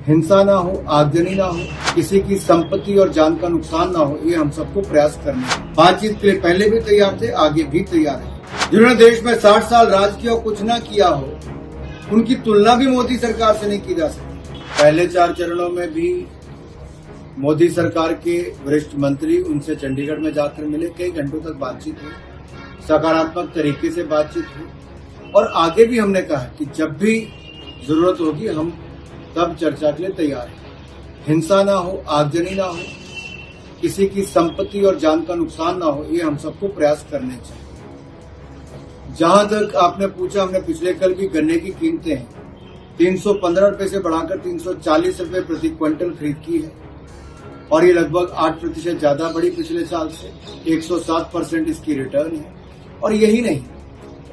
हिंसा ना हो, आगजनी ना हो, किसी की संपत्ति और जान का नुकसान ना हो, ये हम सबको प्रयास करना है। बातचीत के लिए पहले भी तैयार थे, आगे भी तैयार है। जिन्होंने देश में 60 साल राज किया और कुछ ना किया हो, उनकी तुलना भी मोदी सरकार से नहीं की जा सकती। पहले 4 चरणों में भी मोदी सरकार के वरिष्ठ मंत्री उनसे चंडीगढ़ में जाकर मिले, कई घंटों तक बातचीत हुई, सकारात्मक तरीके से बातचीत हुई और आगे भी हमने कहा कि जब भी जरूरत होगी हम तब चर्चा के लिए तैयार हैं। हिंसा ना हो, आगजनी ना हो, किसी की संपत्ति और जान का नुकसान ना हो, ये हम सबको प्रयास करने चाहिए। जहां तक आपने पूछा, हमने पिछले कल भी गन्ने की कीमतें 315 रुपए से बढ़ाकर 340 रुपए प्रति क्विंटल खरीद की है और ये लगभग 8% ज्यादा बढ़ी पिछले साल से। 107% इसकी रिटर्न है और यही नहीं,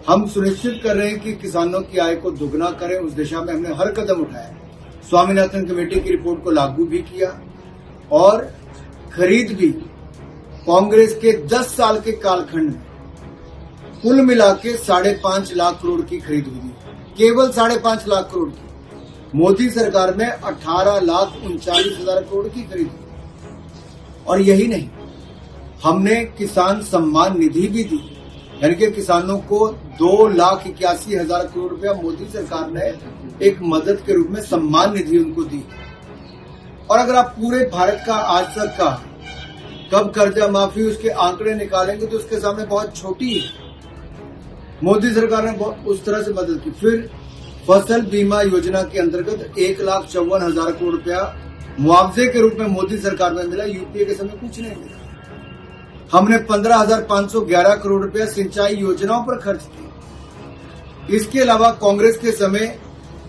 हम सुनिश्चित कर रहे हैं कि किसानों की आय को दुगना करें। उस दिशा में हमने हर कदम उठाया। स्वामीनाथन कमेटी की रिपोर्ट को लागू भी किया और खरीद भी कांग्रेस के 10 साल के कालखंड में कुल मिला के 5.5 लाख करोड़ की खरीद हुई, केवल 5.5 लाख करोड़ की। मोदी सरकार में 18,39,000 करोड़ की खरीद हुई और यही नहीं, हमने किसान सम्मान निधि भी दी, यानी कि किसानों को 2,81,000 करोड़ रुपया मोदी सरकार ने एक मदद के रूप में सम्मान निधि उनको दी। और अगर आप पूरे भारत का आज तक का कब कर्जा माफी उसके आंकड़े निकालेंगे तो उसके सामने बहुत छोटी है। मोदी सरकार ने बहुत उस तरह से मदद की। फिर फसल बीमा योजना के अंतर्गत 1,54,000 करोड़ रुपया मुआवजे के रूप में मोदी सरकार में मिला। यूपीए के समय कुछ नहीं मिला। हमने 15,511 करोड़ रुपया सिंचाई योजनाओं पर खर्च किए। इसके अलावा कांग्रेस के समय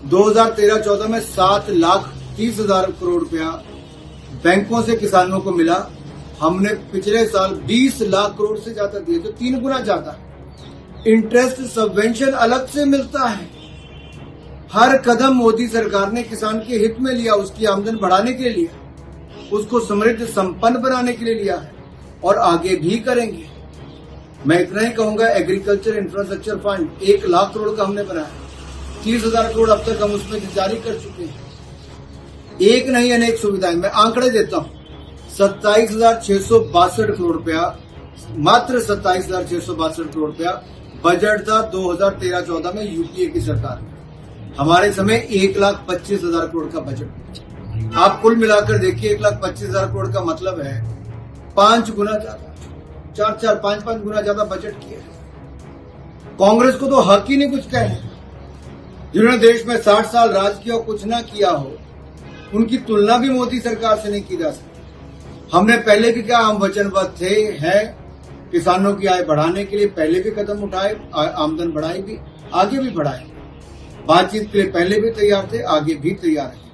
2013-14 में 7,30,000 करोड़ रुपया बैंकों से किसानों को मिला। हमने पिछले साल 20 लाख करोड़ से ज्यादा दिए, जो 3 गुना ज्यादा है। इंटरेस्ट सबवेंशन अलग से मिलता है। हर कदम मोदी सरकार ने किसान के हित में लिया, उसकी आमदन बढ़ाने के लिए लिया, उसको समृद्ध संपन्न बनाने के लिए लिया है और आगे भी करेंगे। मैं इतना ही कहूंगा, agriculture infrastructure fund 1 lakh crore का हमने बनाया, 30,000 करोड़ अब तक हम उसमें जारी कर चुके हैं। एक नहीं अनेक सुविधाएं, मैं आंकड़े देता हूं। 27,662 करोड़ रुपया, मात्र 27,662 करोड़ रुपया बजट था 2013-14 में यूपीए की सरकार में। हमारे समय 1,25,000 करोड़ का बजट। आप कुल मिलाकर देखिए, 1,25,000 करोड़ का मतलब है 5 गुना ज्यादा, 4-4, 5-5 गुना ज्यादा बजट किया। कांग्रेस को तो हक ही नहीं कुछ कहे। जिन्होंने देश में 60 साल राज किया और कुछ ना किया हो, उनकी तुलना भी मोदी सरकार से नहीं की जा सकती। हमने पहले भी कहा, हम वचनबद्ध थे, हैं किसानों की आय बढ़ाने के लिए पहले भी कदम उठाए, आमदन बढ़ाई भी, आगे भी बढ़ाए। बातचीत के लिए पहले भी तैयार थे, आगे भी तैयार है।